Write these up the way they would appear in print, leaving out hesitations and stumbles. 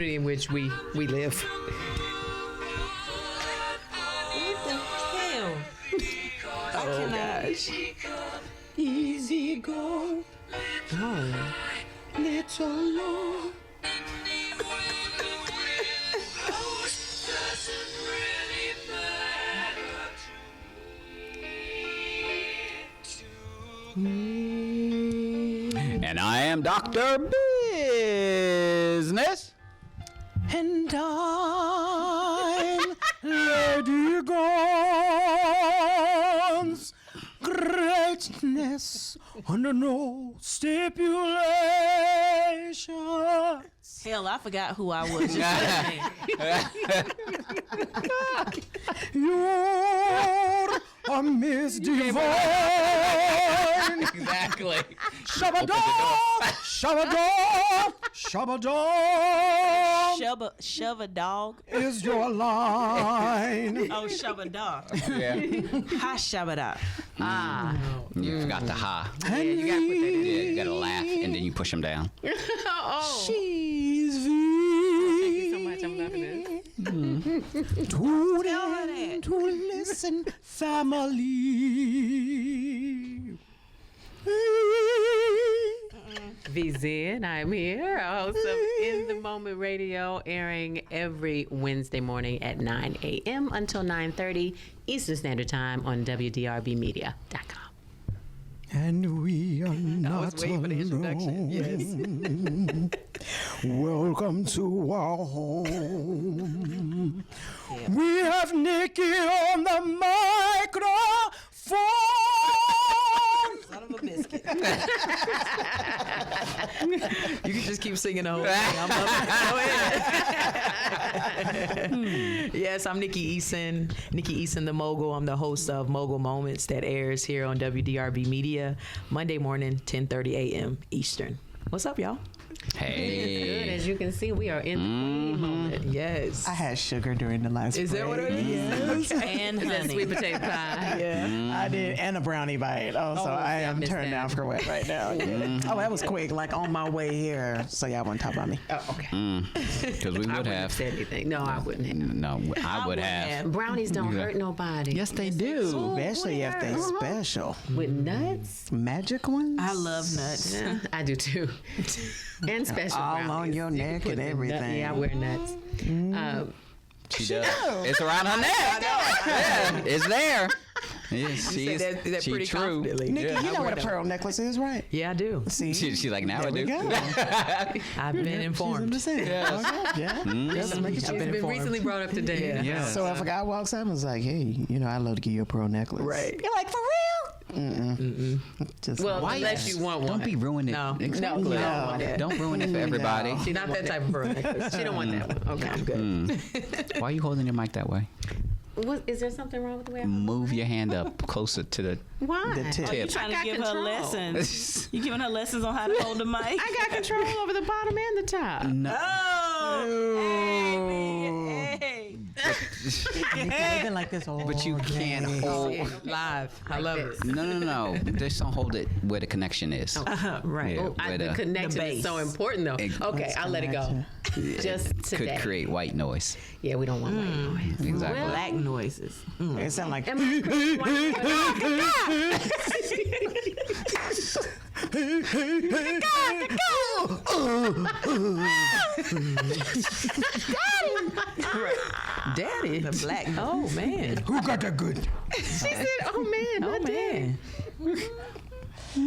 in which we live. What the hell? Oh gosh. Easy go, Oh. little Lord. And I am Dr. Bizness. And I'm Lady G.U.N.S. Greatness under no stipulations. Hell, I forgot who I was. You're a Miss Divine. Exactly. Shabba-dog, shabba-dog, shabba-dog Shove a dog. is your line. Oh, shove a dog. Yeah. Ha shove a dog. You forgot the ha. Yeah, you gotta put that in. Yeah, you gotta laugh and then you push them down. Oh. She's Thank you so much. I'm loving this. Tune in to listen, family. V-Zen, I'm here, host of In the Moment Radio, airing every Wednesday morning at 9 a.m. until 9:30 Eastern Standard Time on WDRBmedia.com. And we are not waiting for the introduction. alone. Welcome to our home. We have Nikki on the microphone. Son of a biscuit. You can just keep singing the whole thing. I'm loving it. Yes, I'm Nikki Eason. Nikki Eason, the mogul. I'm the host of Mogul Moments that airs here on WDRB Media Monday morning, 10:30 a.m. Eastern. What's up, y'all? Hey. Good. As you can see, we are in the queen moment. Yes. I had sugar during the last Is that what it is? Yes. Okay. And Is that honey. sweet potato pie? Yeah, I did, and a brownie bite. So I am missed turned that. down for what right now. Yeah. Oh, that was quick, like on my way here. So y'all won't talk about me. Oh, okay. Because we I would wouldn't have. said anything. No, I wouldn't have. No, I would have. Brownies don't hurt nobody. Yes, they do. Especially if they special. With nuts? Magic ones? I love nuts. Yeah, I do too. And special All brownies. on your You can neck put and the nut- everything. Yeah, I wear nuts. She does. It's around her neck. Yeah, it's there. Yeah, say that she pretty true. confidently. Nikki, Yeah. you know what a pearl necklace is, right? Yeah, I do. See? She's like, now I There we do. go. I've been informed. She's in the Yes. Okay, yeah. Just making She's sure. been recently brought up to date. Yeah. Yes. So if a guy walks up and is like, hey, I'd love to give you a pearl necklace. Right. You're like, for real? Just Well, like, unless you want one. Don't be ruining it. No, Exactly. no, I don't want that. Don't ruin it for everybody. She's not that type of pearl necklace. She don't want that one. Okay, I'm good. Why are you holding your mic that way? Is there something wrong with the way I Move your hand up closer to the Why? the tip. You trying I to got give control. her lessons? You giving her lessons on how to hold the mic? I got control over the bottom and the top. No. Oh, hey. They've been like this all But you can't hold. Live. I love it. No. Just don't hold it where the connection is. Right. Yeah, Oh, where the connection the is so base. important, though. Ex- Okay, I'll let it go. Just today. Could create white noise. Yeah, we don't want white noise. Exactly. Black noises. It sounds like. Am I Daddy. The black noise. Oh man. Who got that good? She said, "Oh man, Oh, not man. So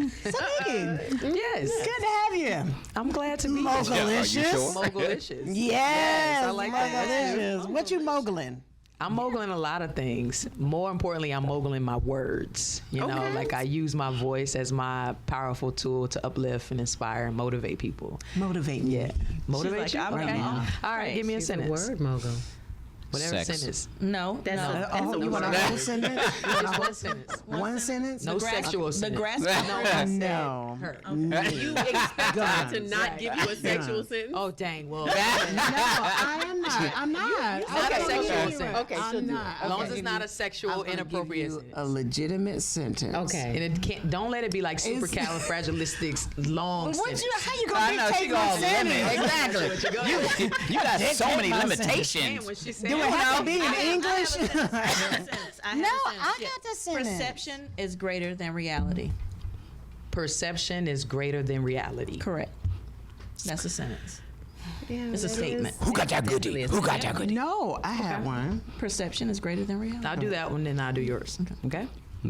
Nikki, Yes. good to have you. I'm glad to be here. Mogalicious. Are you sure? Mogalicious. Yes, I like that. Mogalicious. What you moguling? I'm mogling a lot of things. More importantly, I'm mogling my words. You know, Okay. like I use my voice as my powerful tool to uplift and inspire and motivate people. Motivate me. Yeah. Motivate like, you? I'm Okay. gonna- All right, give me a sentence. Word mogul. Whatever Sex. sentence. No, That's no. a- Oh, you want a whole sentence? Just one sentence. One sentence? No sexual The sentence. grass. No, I said No. her. You expect me to not Guns. give you a sexual Guns. sentence? Oh, dang. Well, No, I am I'm not. Not a sexual sentence. Okay, she'll do it. As long as it's not a sexual, inappropriate sentence. A legitimate sentence. Okay. And it can't. Don't let it be like supercalifragilistic long sentence. How you I gonna know she dictate my gonna limit. sentence? Exactly. You got so many my limitations. When she said, Do it have to be in I English? have a sentence. I got the sentence. Perception is greater than reality. perception is greater than reality. Correct. That's a sentence. Yeah, It's a statement. Who got that goodie? Who got that goodie? No, I had one. Perception is greater than reality. I'll do that one, then I'll do yours. Okay?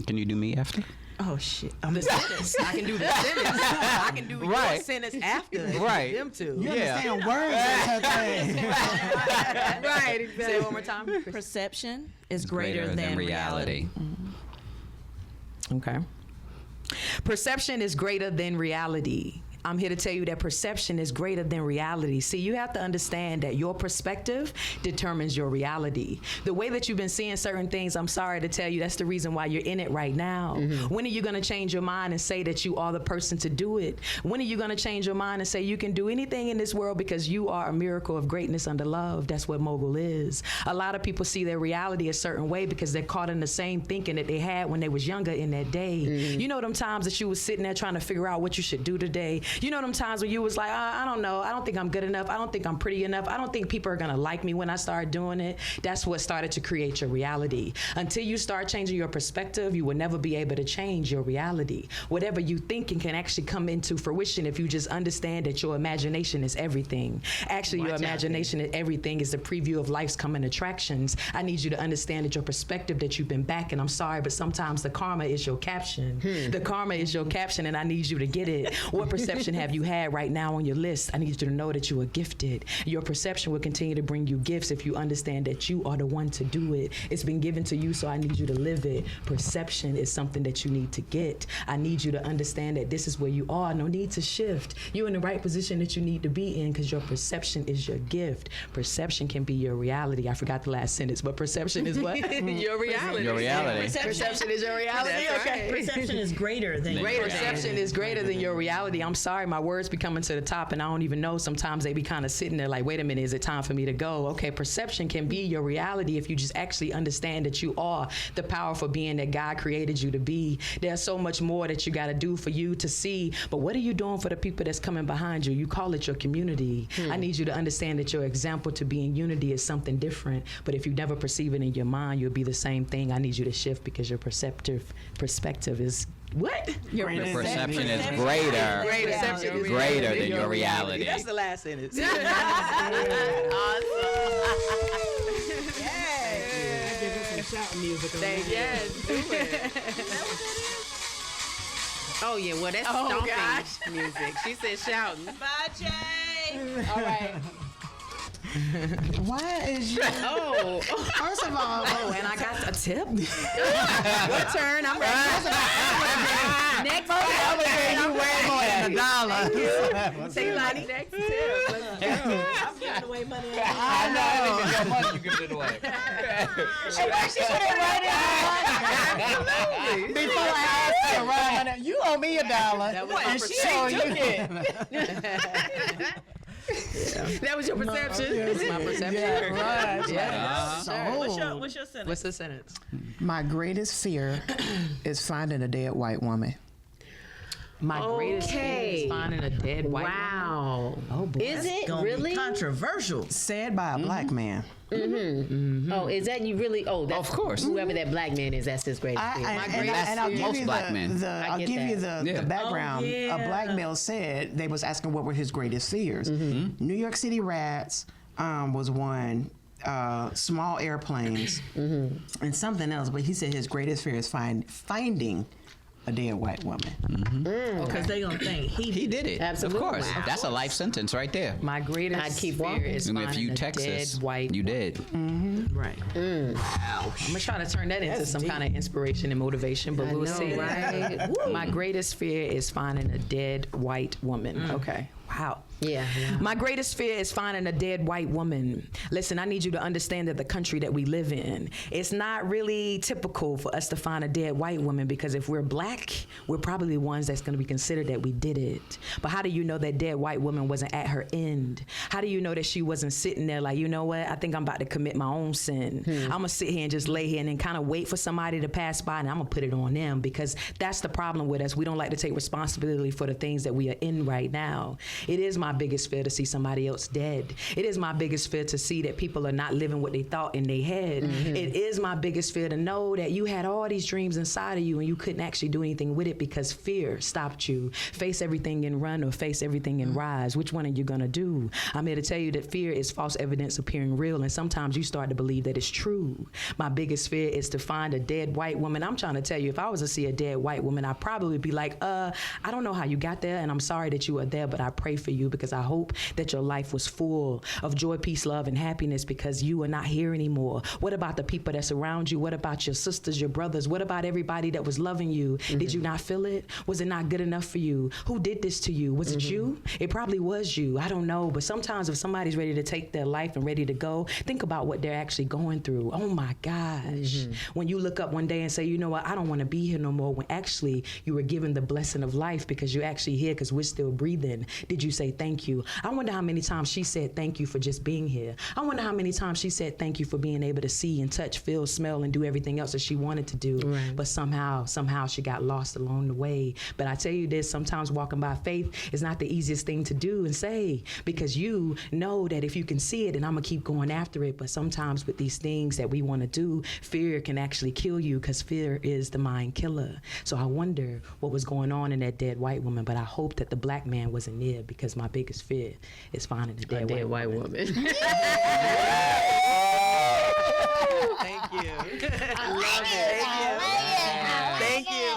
Can you do me after? Oh shit. The sentence. I can do the sentence. I can do your Right. sentence after. Right. Them two. You understand words is her thing. Right. Exactly. Say it one more time. Perception is greater than reality. Okay. Perception is greater than reality. I'm here to tell you that perception is greater than reality. See, you have to understand that your perspective determines your reality. The way that you've been seeing certain things, I'm sorry to tell you, that's the reason why you're in it right now. When are you going to change your mind and say that you are the person to do it? When are you going to change your mind and say you can do anything in this world because you are a miracle of greatness under love? That's what mogul is. A lot of people see their reality a certain way because they're caught in the same thinking that they had when they was younger in that day. You know them times that you was sitting there trying to figure out what you should do today. You know them times when you was like, I don't know. I don't think I'm good enough. I don't think I'm pretty enough. I don't think people are going to like me when I start doing it. That's what started to create your reality. Until you start changing your perspective, you will never be able to change your reality. Whatever you think can actually come into fruition if you just understand that your imagination is everything. Actually, your imagination is everything is the preview of life's coming attractions. I need you to understand that your perspective that you've been backing, I'm sorry, but sometimes the karma is your caption. The karma is your caption, and I need you to get it. What perception have you had right now on your list? I need you to know that you are gifted. Your perception will continue to bring you gifts if you understand that you are the one to do it. It's been given to you, so I need you to live it. Perception is something that you need to get. I need you to understand that this is where you are. No need to shift. You're in the right position that you need to be in because your perception is your gift. Perception can be your reality. I forgot the last sentence, but perception is what? Your reality. Your reality. Perception is your reality. Okay. Perception is greater than Perception is greater than your reality. I'm sorry, my words be coming to the top and I don't even know. Sometimes they be kind of sitting there like, wait a minute, is it time for me to go? Okay, perception can be your reality if you just actually understand that you are the powerful being that God created you to be. There's so much more that you got to do for you to see, but what are you doing for the people that's coming behind you? You call it your community. I need you to understand that your example to be in unity is something different, but if you never perceive it in your mind, you'll be the same thing. I need you to shift because your perspective is what? Your perception is greater than your reality. That's the last sentence. Awesome. Shouting music. Yes, do it. Oh yeah, well that's stomping music. She said shouting. Bye, Jay. All right. Why is you? Oh, First of all, and I got a tip. Your turn. I'm ready. Next tip. you way more than $1. Say like next tip. Let's go. I'm giving away money. I know. Your money, you give it away. Before I asked her, right, you owe me $1. That was my and she perception. That was your perception. yes. That's my perception. Yeah, right. Yeah. So, What's your sentence? What's the sentence? my greatest fear is finding a dead white woman. My greatest fear is finding a dead white woman. Wow. Oh boy. Is it Gonna really? be controversial. Said by a black man. Oh, is that you really? Oh, that's, Of course. Whoever that black man is, that's his greatest fear. And I'll give most you black men. I'll get give you that. the background. A black male said they was asking what were his greatest fears. New York City rats was one. Small airplanes and something else, but he said his greatest fear is finding a dead white woman. Because they gonna think He did it. Absolutely. Of course. Wow. That's a life sentence right there. My greatest I'd keep fear walking. is And finding if you a Texas, dead white you did. right. I'm gonna try to turn that into some kind of inspiration and motivation, but we'll see. right? My greatest fear is finding a dead white woman. Okay. Wow. Yeah. My greatest fear is finding a dead white woman. Listen, I need you to understand that the country that we live in, it's not really typical for us to find a dead white woman, because if we're black, we're probably the ones that's going to be considered that we did it. But how do you know that dead white woman wasn't at her end? How do you know that she wasn't sitting there like, you know what, I think I'm about to commit my own sin. I'm going to sit here and just lay here and then kind of wait for somebody to pass by, and I'm going to put it on them, because that's the problem with us. We don't like to take responsibility for the things that we are in right now. It is my biggest fear to see somebody else dead. It is my biggest fear to see that people are not living what they thought in their head. It is my biggest fear to know that you had all these dreams inside of you and you couldn't actually do anything with it because fear stopped you. Face everything and run, or face everything and rise. Which one are you gonna do? I'm here to tell you that fear is false evidence appearing real, and sometimes you start to believe that it's true. My biggest fear is to find a dead white woman. I'm trying to tell you, if I was to see a dead white woman, I'd probably be like, I don't know how you got there, and I'm sorry that you are there, but I pray for you, because I hope that your life was full of joy, peace, love, and happiness, because you are not here anymore. What about the people that's around you? What about your sisters, your brothers? What about everybody that was loving you? Did you not feel it? Was it not good enough for you? Who did this to you? Was it you? It probably was you. I don't know. But sometimes if somebody's ready to take their life and ready to go, think about what they're actually going through. Oh my gosh. When you look up one day and say, you know what, I don't want to be here no more, when actually you were given the blessing of life because you're actually here because we're still breathing. Did you say thank you? I wonder how many times she said thank you for just being here. I wonder how many times she said thank you for being able to see and touch, feel, smell, and do everything else that she wanted to do. Right. But somehow she got lost along the way. But I tell you this, sometimes walking by faith is not the easiest thing to do and say, because you know that if you can see it, and I'm gonna keep going after it. But sometimes with these things that we want to do, fear can actually kill you, because fear is the mind killer. So I wonder what was going on in that dead white woman, but I hope that the black man wasn't there, because my biggest fear is finding a dead white woman. Thank you. I love it. Thank you.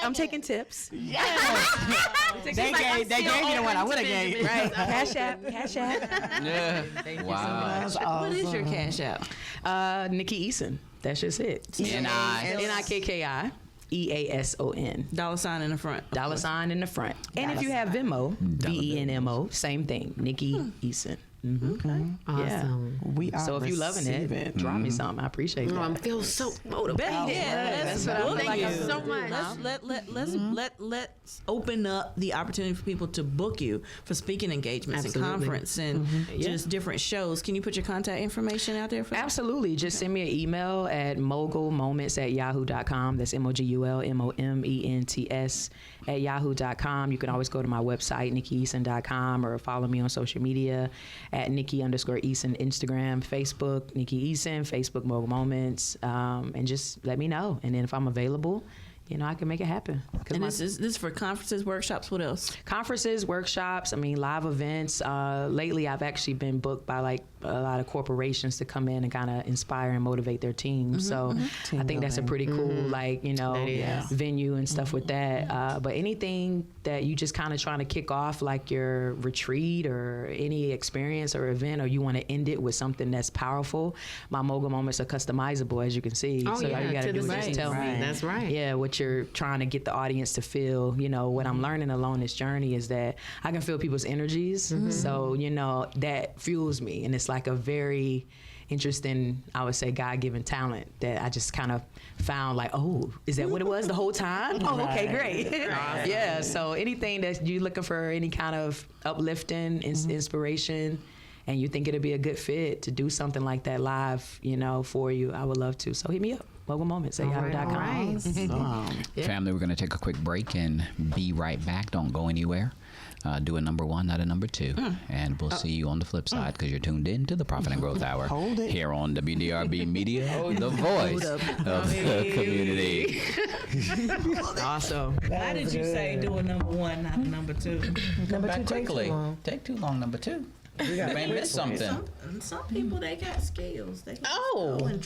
I'm taking tips. They gave me the one I would have gave. Right. Cash app. Yeah. Wow. What is your cash app? Nikki Eason. That's just it. Nikki EASON. $sign in the front. $sign in the front. And if you have Venmo, VENMO, same thing. Nikki Eason. Okay. Awesome. Yeah. We are so if you're loving it, drop me something. I appreciate that. I feel so motivated. That's what I thank you so much. Let's open up the opportunity for people to book you for speaking engagements and conference and just different shows. Can you put your contact information out there for them? Absolutely. Just send me an email at mogulmoments@yahoo.com. That's MOGULMOMENTS@yahoo.com. You can always go to my website, NikkiEason.com, or follow me on social media at Nikki_Eason, Instagram, Facebook, Nikki Eason, Facebook Mogul Moments, and just let me know. And then if I'm available, I can make it happen. And this is for conferences, workshops, what else? Conferences, workshops, live events. Lately, I've actually been booked by like a lot of corporations to come in and kind of inspire and motivate their teams. I think that's a pretty cool, venue and stuff with that. But anything that you just kind of trying to kick off, like your retreat or any experience or event, or you want to end it with something that's powerful, my mogul moments are customizable, as you can see. All you got to do is just tell me. That's right. Yeah, what you're trying to get the audience to feel. What I'm learning along this journey is that I can feel people's energies. So, that fuels me. And it's like a very interesting, I would say, God-given talent that I just kind of found like, oh, is that what it was the whole time? Oh, okay, great. Yeah, so anything that you're looking for, any kind of uplifting, inspiration, and you think it'll be a good fit to do something like that live, for you, I would love to. So hit me up. mogulmoments@yahoo.com. Family, we're going to take a quick break and be right back. Don't go anywhere. Do a number one, not a number two. And we'll see you on the flip side, because you're tuned in to the Profit and Growth Hour here on WDRB Media, the voice of the community. Awesome. Why did you say do a number one, not a number two? Come back quickly. Take too long, number two. You may miss something. Some people, they got skills. They can